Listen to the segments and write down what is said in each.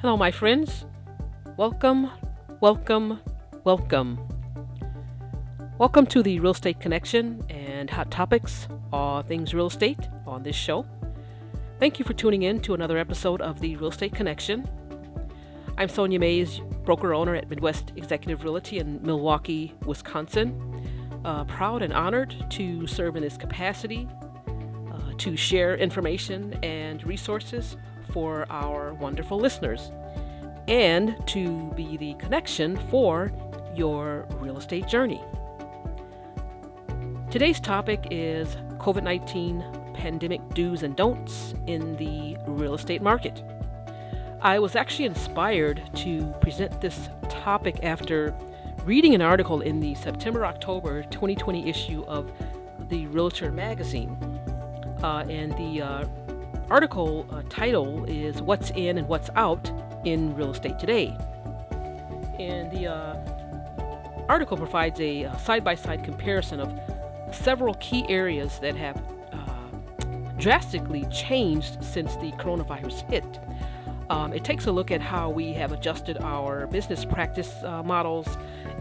Hello, my friends. Welcome, welcome, welcome. Welcome to the Real Estate Connection and Hot Topics, all things real estate on this show. Thank you for tuning in to another episode of the Real Estate Connection. I'm Sonia Mays, broker owner at Midwest Executive Realty in Milwaukee, Wisconsin. Proud and honored to serve in this capacity, to share information and resources for our wonderful listeners, and to be the connection for your real estate journey. Today's topic is COVID-19 pandemic do's and don'ts in the real estate market. I was actually inspired to present this topic after reading an article in the September-October 2020 issue of the Realtor magazine. And the article title is What's In and What's Out in Real Estate Today. And the article provides a side-by-side comparison of several key areas that have drastically changed since the coronavirus hit. It takes a look at how we have adjusted our business practice models,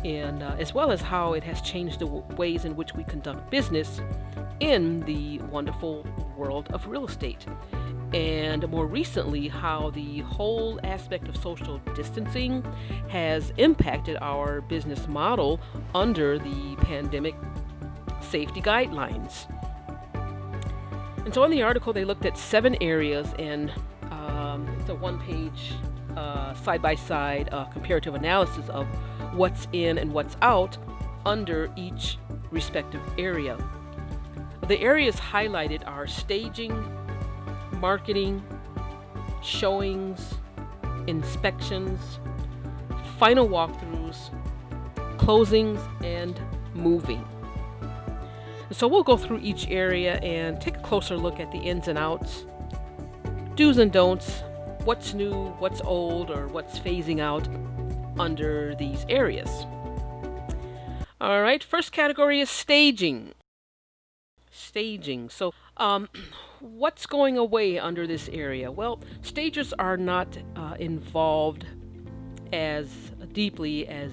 and as well as how it has changed the ways in which we conduct business in the wonderful world of real estate. And more recently, how the whole aspect of social distancing has impacted our business model under the pandemic safety guidelines. And so in the article, they looked at 7 areas, and it's a one-page side-by-side comparative analysis of what's in and what's out under each respective area. The areas highlighted are staging, marketing, showings, inspections, final walkthroughs, closings, and moving. So we'll go through each area and take a closer look at the ins and outs, do's and don'ts, what's new, what's old, or what's phasing out under these areas. All right, first category is staging. So, what's going away under this area? Well, stagers are not involved as deeply as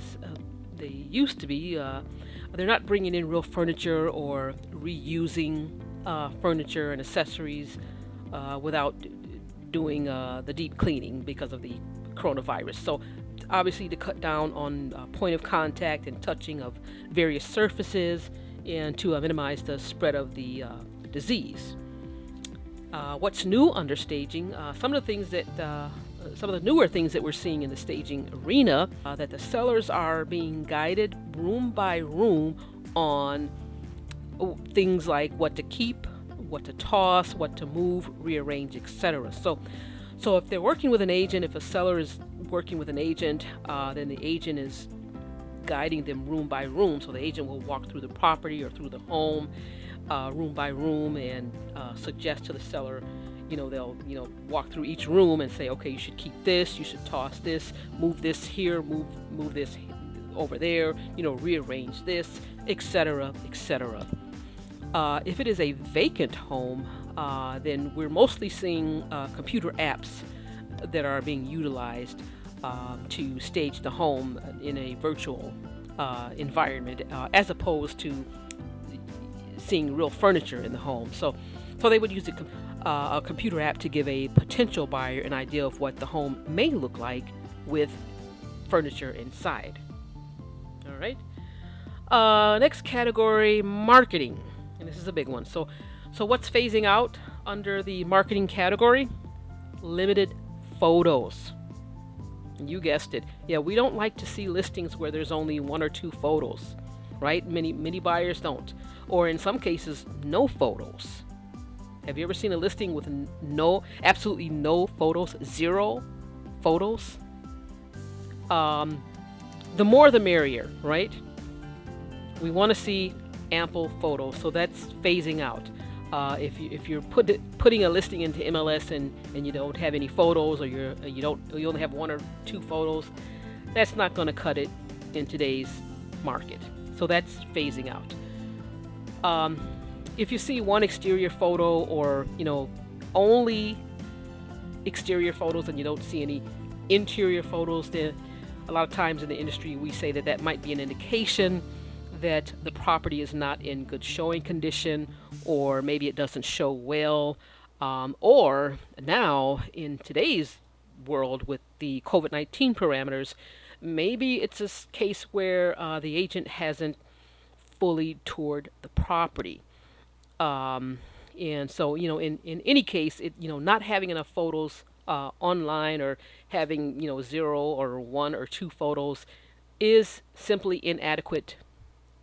they used to be. They're not bringing in real furniture or reusing furniture and accessories without doing the deep cleaning because of the coronavirus. So, obviously, to cut down on point of contact and touching of various surfaces, and to minimize the spread of the disease. What's new under staging? Some of the newer things that we're seeing in the staging arena, that the sellers are being guided room by room on things like what to keep, what to toss, what to move, rearrange, etc. So if they're working with an agent, if a seller is working with an agent, then the agent is guiding them room by room. So the agent will walk through the property or through the home, room by room, and suggest to the seller, they'll walk through each room and say, okay, you should keep this, you should toss this, move this here, move this over there, rearrange this, etc., etc. If it is a vacant home, then we're mostly seeing computer apps that are being utilized to stage the home in a virtual environment, as opposed to seeing real furniture in the home. So they would use a computer app to give a potential buyer an idea of what the home may look like with furniture inside. All right. Next category, marketing, and this is a big one. So what's phasing out under the marketing category? Limited photos. You guessed it. Yeah, we don't like to see listings where there's only 1 or 2 photos, right? Many buyers don't, or in some cases, no photos. Have you ever seen a listing with absolutely no photos, 0 photos? The more the merrier, right? We want to see ample photos, so that's phasing out. If you're putting a listing into MLS and you don't have any photos, or you only have 1 or 2 photos, that's not going to cut it in today's market. So that's phasing out. If you see one exterior photo, or only exterior photos, and you don't see any interior photos, then a lot of times in the industry we say that that might be an indication that the property is not in good showing condition, or maybe it doesn't show well. Or now in today's world with the COVID-19 parameters, maybe it's a case where the agent hasn't fully toured the property. Um, and so, in any case, not having enough photos online, or having, zero or one or two photos is simply inadequate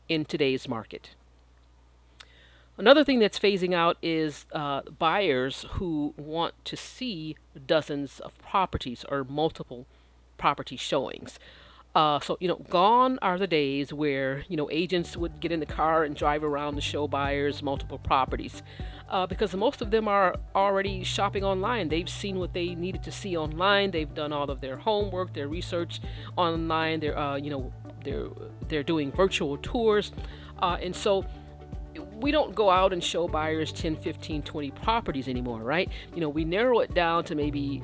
in today's market. Another thing that's phasing out is buyers who want to see dozens of properties or multiple property showings. So, gone are the days where, agents would get in the car and drive around to show buyers multiple properties. Because most of them are already shopping online. They've seen what they needed to see online. They've done all of their homework, their research online. They're doing virtual tours. And so we don't go out and show buyers 10, 15, 20 properties anymore, right? We narrow it down to maybe,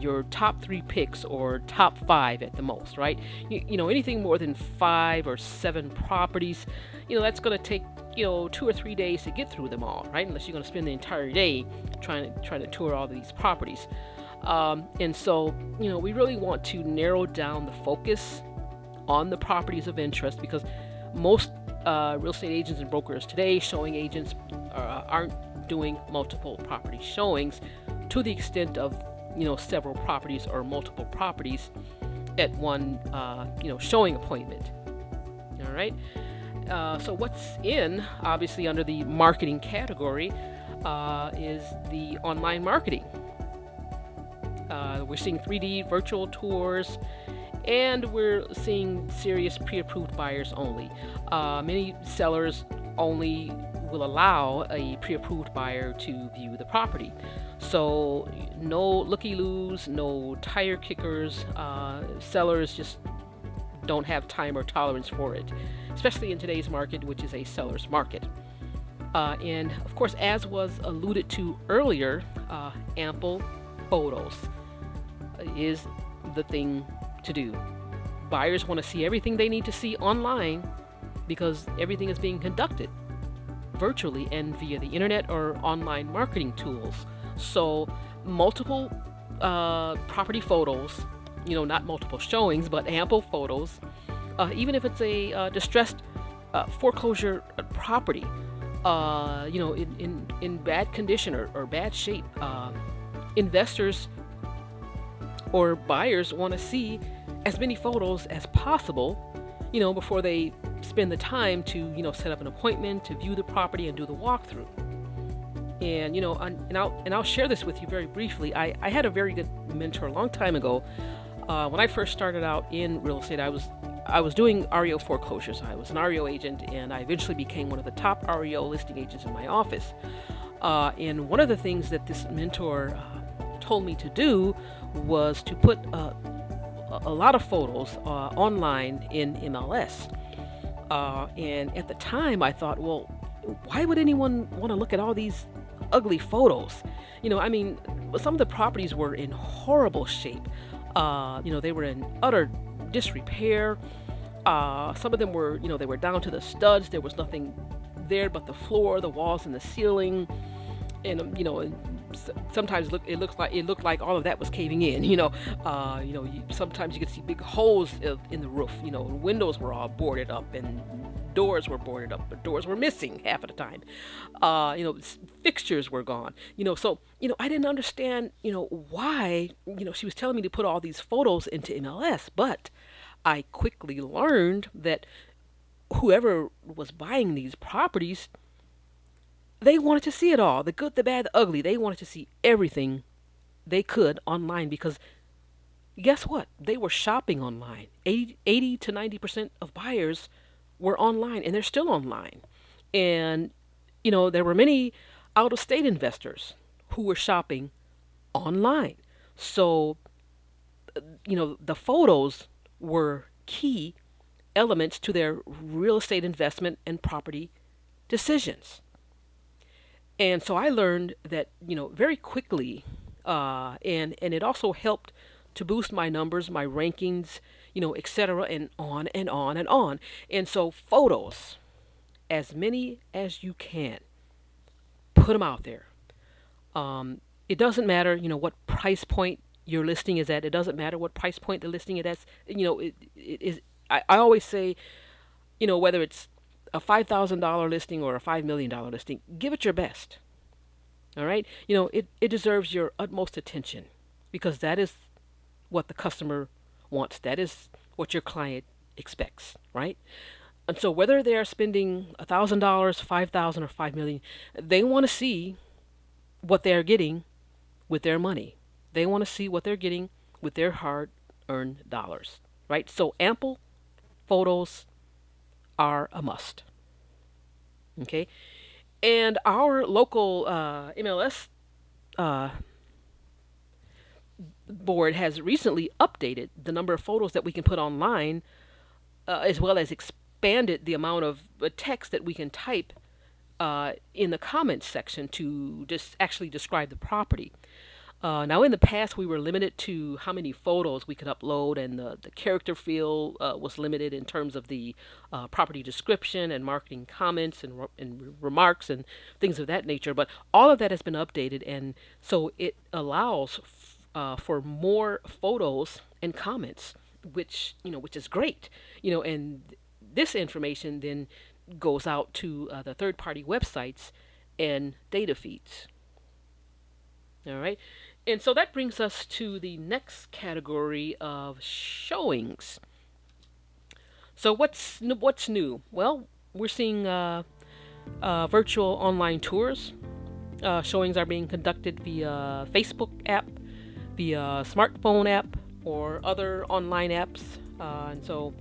your top three picks or top five at the most, right? Anything more than 5 or 7 properties, that's going to take, 2 or 3 days to get through them all, right? Unless you're going to spend the entire day trying to tour all of these properties. And so, we really want to narrow down the focus on the properties of interest, because most real estate agents and brokers today, showing agents, aren't doing multiple property showings to the extent of several properties or multiple properties at one showing appointment. All right. So what's in, obviously, under the marketing category is the online marketing. We're seeing 3D virtual tours, and we're seeing serious pre-approved buyers only. Many sellers only will allow a pre-approved buyer to view the property. So no looky-loos, no tire kickers. Sellers just don't have time or tolerance for it, especially in today's market, which is a seller's market. And of course, as was alluded to earlier, ample photos is the thing to do. Buyers want to see everything they need to see online, because everything is being conducted virtually and via the internet or online marketing tools. So multiple property photos, not multiple showings, but ample photos, even if it's a distressed foreclosure property, in bad condition or bad shape. Investors or buyers want to see as many photos as possible, before they spend the time to, set up an appointment to view the property and do the walkthrough. And I'll share this with you very briefly. I had a very good mentor a long time ago. When I first started out in real estate, I was doing REO foreclosures. I was an REO agent, and I eventually became one of the top REO listing agents in my office. And one of the things that this mentor told me to do was to put a lot of photos online in MLS. And at the time, I thought, well, why would anyone want to look at all these ugly photos? Some of the properties were in horrible shape. They were in utter disrepair. Some of them were, they were down to the studs. There was nothing there but the floor, the walls, and the ceiling. And sometimes it looked like all of that was caving in. Sometimes you could see big holes in the roof. Windows were all boarded up, and doors were boarded up, but doors were missing half of the time. Fixtures were gone. So I didn't understand why she was telling me to put all these photos into MLS, but I quickly learned that whoever was buying these properties, they wanted to see it all, the good, the bad, the ugly. They wanted to see everything they could online, because guess what? They were shopping online. 80 to 90% of buyers were online, and they're still online. And, there were many out-of-state investors who were shopping online. So, the photos were key elements to their real estate investment and property decisions. And so I learned that, very quickly, and it also helped to boost my numbers, my rankings, etc., and on and on and on. And so, photos, as many as you can, put them out there. Um, it doesn't matter, what price point your listing is at. It doesn't matter what price point the listing is at. It is. I always say, whether it's a $5,000 listing or a $5 million listing, give it your best. All right. It deserves your utmost attention because that is what the customer wants. That is what your client expects, right? And so whether they are spending $1,000, 5,000, or 5 million, they want to see what they're getting with their money. They want to see what they're getting with their hard-earned dollars, right? So ample photos are a must. Okay, and our local MLS uh, board has recently updated the number of photos that we can put online, as well as expanded the amount of text that we can type in the comments section to just actually describe the property. Now, in the past, we were limited to how many photos we could upload, and the character field was limited in terms of the property description and marketing comments and remarks and things of that nature. But all of that has been updated, and so it allows for more photos and comments, which is great. And this information then goes out to the third-party websites and data feeds. All right. And so that brings us to the next category of showings. So what's new? Well, we're seeing virtual online tours. Showings are being conducted via Facebook app, via smartphone app, or other online apps. And so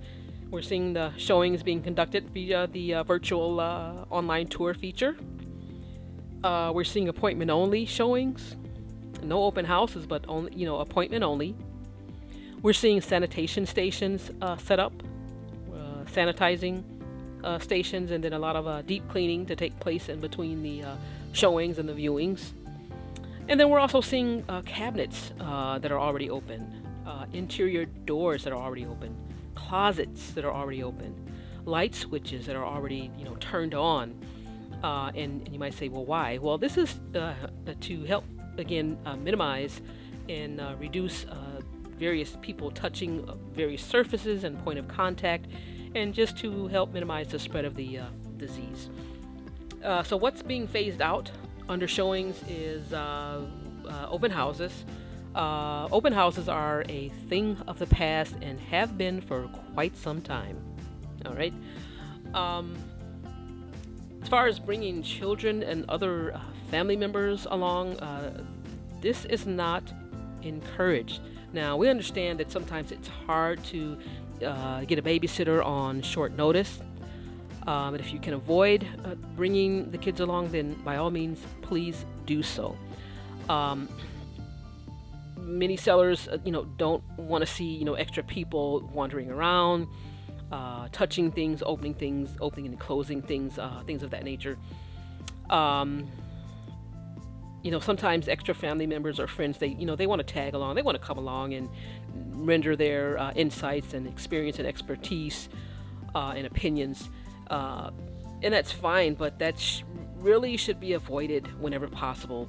we're seeing the showings being conducted via the virtual online tour feature. We're seeing appointment only showings. No open houses, but only appointment only. We're seeing sanitation stations set up, sanitizing stations, and then a lot of deep cleaning to take place in between the showings and the viewings. And then we're also seeing cabinets that are already open, interior doors that are already open, closets that are already open, light switches that are already turned on. And you might say, well, why? Well, this is to help again minimize and reduce various people touching various surfaces and point of contact, and just to help minimize the spread of the disease. So what's being phased out under showings is open houses. Open houses are a thing of the past and have been for quite some time. All right. As far as bringing children and other family members along, this is not encouraged. Now, we understand that sometimes it's hard to get a babysitter on short notice. But if you can avoid bringing the kids along, then by all means, please do so. Many sellers, don't want to see, extra people wandering around, touching things, opening and closing things, things of that nature. Sometimes extra family members or friends, they want to tag along, they want to come along and render their insights and experience and expertise and opinions. And that's fine, but that really should be avoided whenever possible,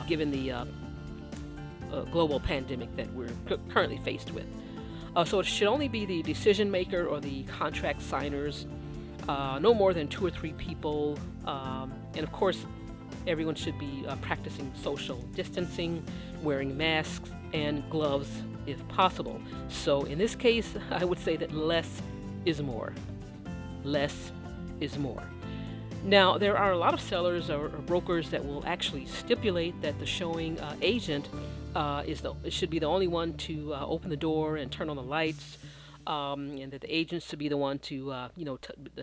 given the global pandemic that we're currently faced with. So it should only be the decision maker or the contract signers, no more than 2 or 3 people, and of course, everyone should be practicing social distancing, wearing masks and gloves if possible. So in this case, I would say that less is more. Less is more. Now, there are a lot of sellers or brokers that will actually stipulate that the showing agent should be the only one to open the door and turn on the lights, and that the agent should be the one to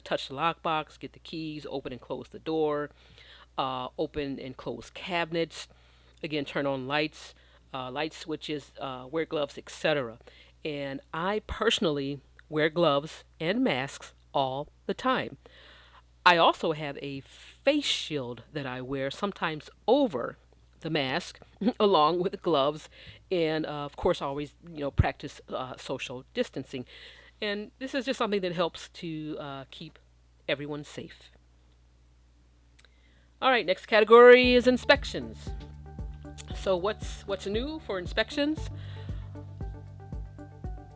touch the lockbox, get the keys, open and close the door, open and close cabinets, again turn on lights, light switches, wear gloves, etc. And I personally wear gloves and masks all the time. I also have a face shield that I wear sometimes over the mask along with the gloves, and of course, always practice social distancing. And this is just something that helps to keep everyone safe. All right, next category is inspections. So what's new for inspections?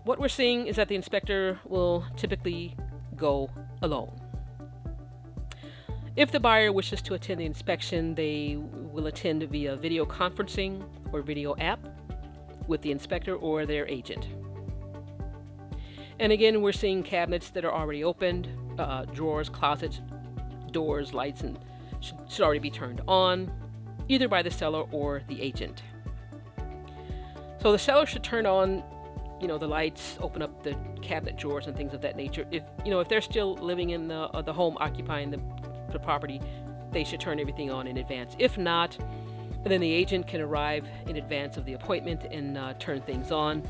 What we're seeing is that the inspector will typically go alone. If the buyer wishes to attend the inspection, they will attend via video conferencing or video app with the inspector or their agent. And again, we're seeing cabinets that are already opened, drawers, closets, doors, lights, and should already be turned on, either by the seller or the agent. So the seller should turn on, the lights, open up the cabinet drawers and things of that nature. If they're still living in the home, occupying the property, they should turn everything on in advance. If not, then the agent can arrive in advance of the appointment and turn things on,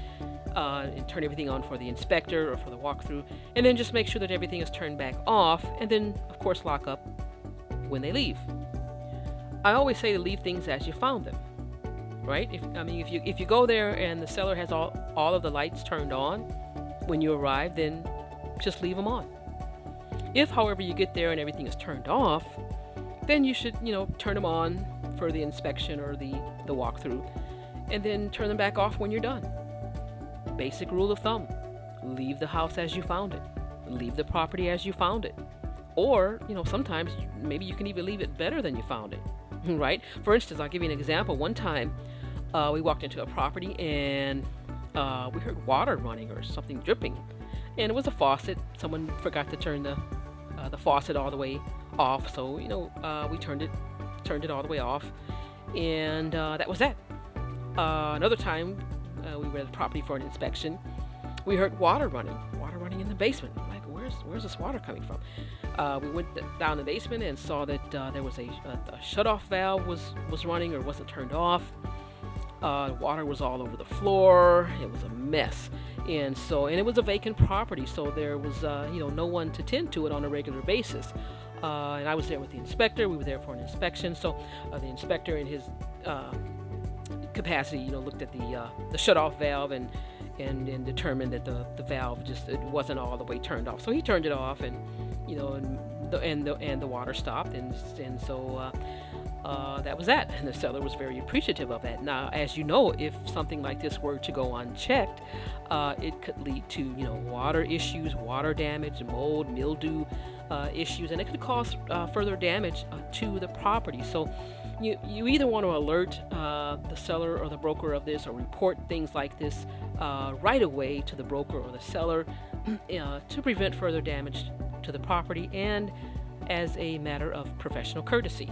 and turn everything on for the inspector or for the walkthrough, and then just make sure that everything is turned back off, and then of course lock up when they leave. I always say to leave things as you found them, right? If you go there and the seller has all of the lights turned on when you arrive, then just leave them on. If, however, you get there and everything is turned off, then you should, turn them on for the inspection or the walkthrough, and then turn them back off when you're done. Basic rule of thumb: leave the house as you found it, leave the property as you found it, or sometimes maybe you can even leave it better than you found it. Right? For instance, I'll give you an example. One time, we walked into a property and we heard water running or something dripping, and it was a faucet. Someone forgot to turn the faucet all the way off, so we turned it all the way off, and that was that. Another time, we were at the property for an inspection. We heard water running in the basement. Like, where's this water coming from? We went down the basement and saw that there was a shutoff valve was running or wasn't turned off. Water was all over the floor. It was a mess, and it was a vacant property, so there was no one to tend to it on a regular basis. And I was there with the inspector. We were there for an inspection. So the inspector, in his capacity, looked at the shutoff valve and determined that the valve it wasn't all the way turned off. So he turned it off, and the water stopped, and so that was that. And the seller was very appreciative of that. Now, as you know, if something like this were to go unchecked, it could lead to water issues, water damage, mold, mildew issues, and it could cause further damage to the property. So you either want to alert the seller or the broker of this, or report things like this right away to the broker or the seller to prevent further damage to the property, and as a matter of professional courtesy.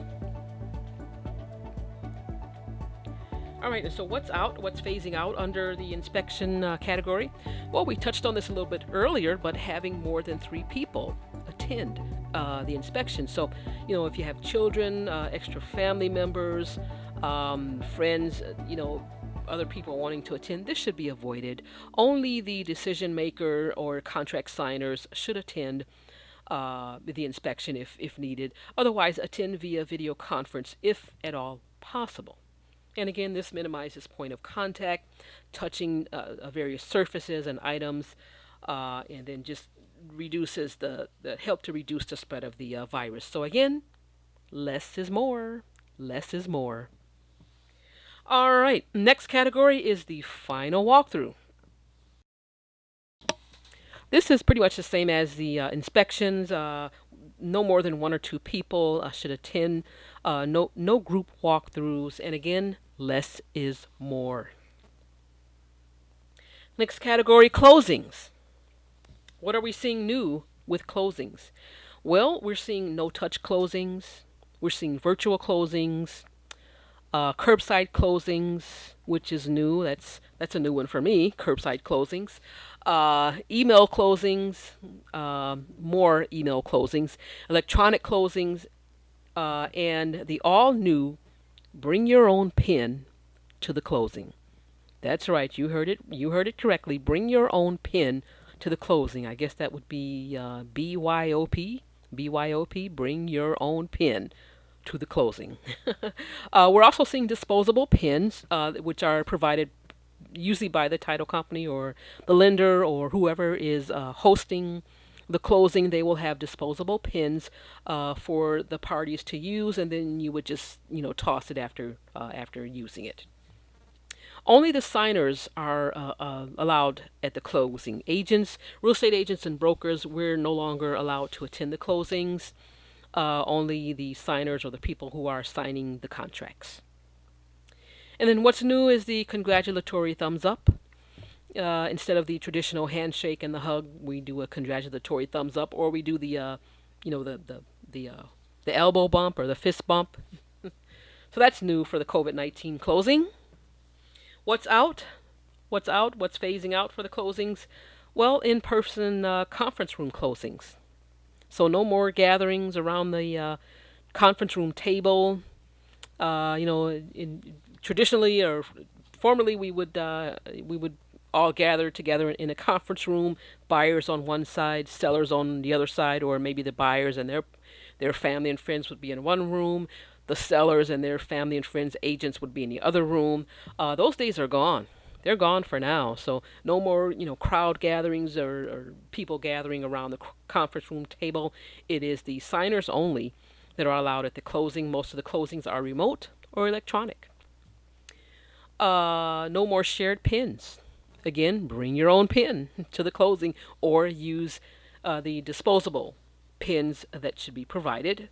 All right, and so what's phasing out under the inspection category? Well, we touched on this a little bit earlier, but having more than 3 people attend the inspection. So, if you have children, extra family members, friends, other people wanting to attend, this should be avoided. Only the decision maker or contract signers should attend the inspection if needed. Otherwise, attend via video conference if at all possible. And again, this minimizes point of contact, touching various surfaces and items, and then just reduces the help to reduce the spread of the virus. So again, less is more. Less is more. All right, next category is the final walkthrough. This is pretty much the same as the inspections. No more than 1 or 2 people should attend. No group walkthroughs. And again, less is more. Next category, closings. What are we seeing new with closings? Well, we're seeing no-touch closings. We're seeing virtual closings, curbside closings, which is new. That's a new one for me, curbside closings. Email closings, more email closings, electronic closings, and the all-new bring your own pen to the closing. That's right, you heard it correctly. Bring your own pen to the closing. I guess that would be BYOP. BYOP, bring your own pen to the closing. We're also seeing disposable pins, which are provided usually by the title company or the lender or whoever is hosting the closing. They will have disposable pins for the parties to use, and then you would just toss it after using it. Only the signers are allowed at the closing. Agents, real estate agents, and brokers, we're no longer allowed to attend the closings. Only the signers or the people who are signing the contracts. And then what's new is the congratulatory thumbs up. Instead of the traditional handshake and the hug, we do a congratulatory thumbs up, or we do you know, the elbow bump or the fist bump. So that's new for the COVID-19 closing. What's out? What's out? What's phasing out for the closings? Well, in-person conference room closings. So no more gatherings around the conference room table. Traditionally or formerly, we would all gather together in a conference room. Buyers on one side, sellers on the other side, or maybe the buyers and their family and friends would be in one room. The sellers and their family and friends, agents, would be in the other room. Those days are gone. They're gone for now. So no more, crowd gatherings or people gathering around the conference room table. It is the signers only that are allowed at the closing. Most of the closings are remote or electronic. No more shared pins. Again, bring your own pin to the closing or use the disposable pins that should be provided.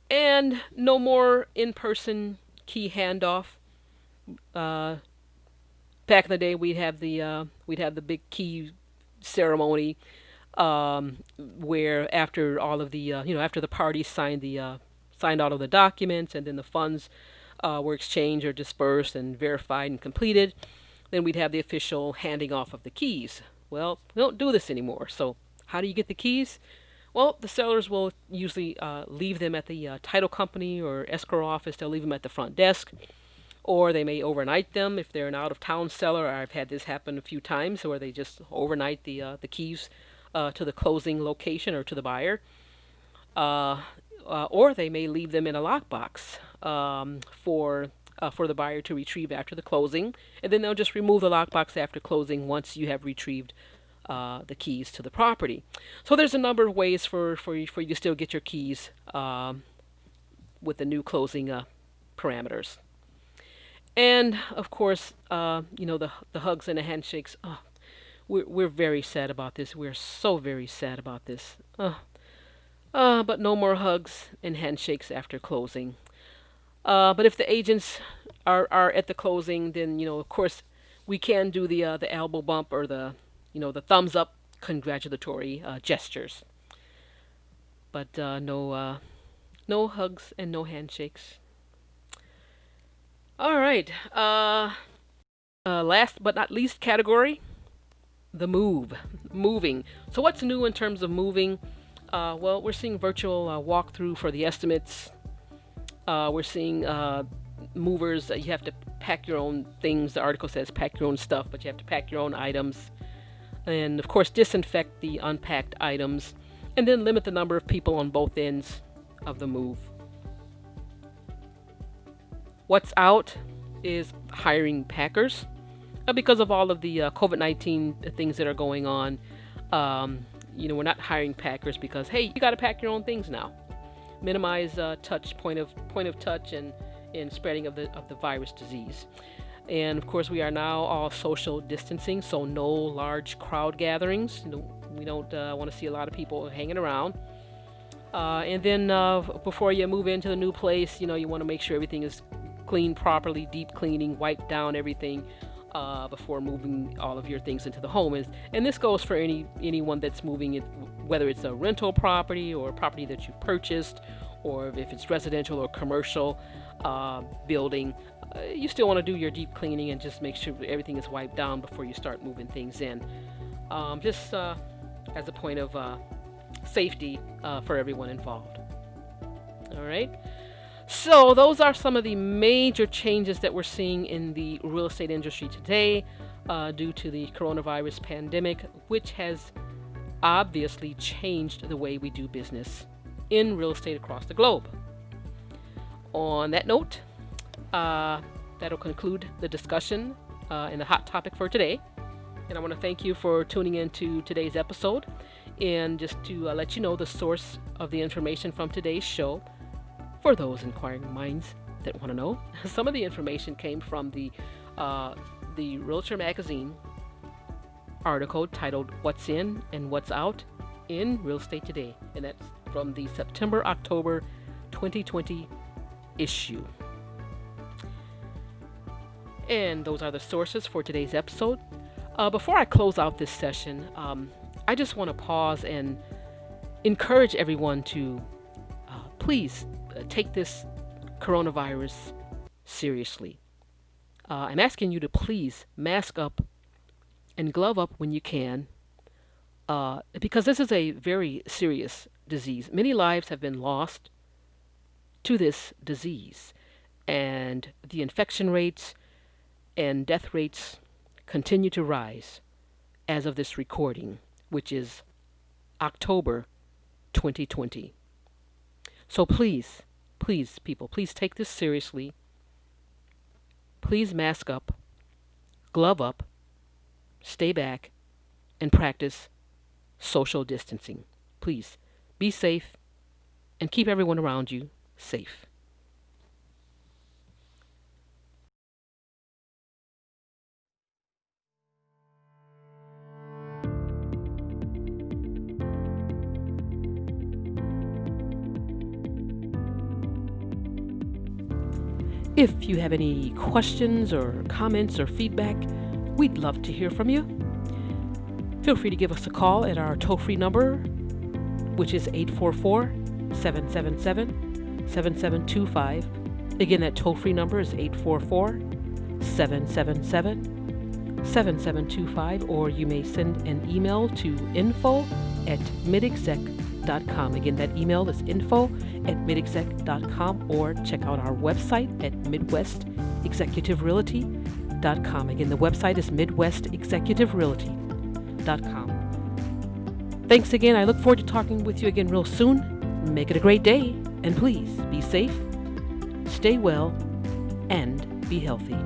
And no more in-person key handoff. Back in the day, we'd have the big key ceremony, where after all of the after the parties signed all of the documents, and then the funds were exchanged or dispersed and verified and completed, then we'd have the official handing off of the keys. Well, we don't do this anymore. So how do you get the keys? Well, the sellers will usually leave them at the title company or escrow office. They'll leave them at the front desk, or they may overnight them if they're an out-of-town seller. I've had this happen a few times where they just overnight the keys to the closing location or to the buyer, or they may leave them in a lockbox for the buyer to retrieve after the closing, and then they'll just remove the lockbox after closing once you have retrieved the keys to the property. So there's a number of ways for you to still get your keys with the new closing parameters. And of course, the hugs and the handshakes. We're very sad about this. We're so very sad about this. But no more hugs and handshakes after closing. But if the agents are at the closing, then of course, we can do the elbow bump or the thumbs up congratulatory gestures. But no hugs and no handshakes. All right. Last but not least category, the moving. So what's new in terms of moving? Well, we're seeing virtual walkthrough for the estimates. We're seeing movers. You have to pack your own things. The article says pack your own stuff, but you have to pack your own items. And of course, disinfect the unpacked items. And then limit the number of people on both ends of the move. What's out is hiring packers. Because of all of the COVID-19 things that are going on, we're not hiring packers because, hey, you got to pack your own things now. Minimize point of touch and spreading of the virus disease. And of course, we are now all social distancing, so no large crowd gatherings. We don't want to see a lot of people hanging around. And then before you move into the new place, you want to make sure everything is cleaned properly, deep cleaning, wipe down everything before moving all of your things into the home. And this goes for anyone that's moving it, whether it's a rental property or a property that you purchased, or if it's residential or commercial building. You still want to do your deep cleaning and just make sure everything is wiped down before you start moving things in. Just as a point of safety for everyone involved. All right. So those are some of the major changes that we're seeing in the real estate industry today due to the coronavirus pandemic, which has obviously changed the way we do business in real estate across the globe. On that note, that'll conclude the discussion and the hot topic for today. And I want to thank you for tuning in to today's episode. And just to let you know the source of the information from today's show, for those inquiring minds that want to know, some of the information came from the Realtor Magazine article titled "What's In and What's Out in Real Estate Today," and that's from the September-October 2020 issue. And those are the sources for today's episode. Before I close out this session, I just want to pause and encourage everyone to please take this coronavirus seriously. I'm asking you to please mask up and glove up when you can, because this is a very serious disease. Many lives have been lost to this disease, and the infection rates and death rates continue to rise as of this recording, which is October 2020. So please, people, please take this seriously. Please mask up, glove up, stay back, and practice social distancing. Please be safe and keep everyone around you safe. If you have any questions or comments or feedback, we'd love to hear from you. Feel free to give us a call at our toll-free number, which is 844-777-7725. Again, that toll-free number is 844-777-7725, or you may send an email to info@midexec.com. Again, that email is info@midexec.com, or check out our website at midwestexecutiverealty.com. Again, the website is midwestexecutiverealty.com. Thanks again. I look forward to talking with you again real soon. Make it a great day, and please be safe, stay well, and be healthy.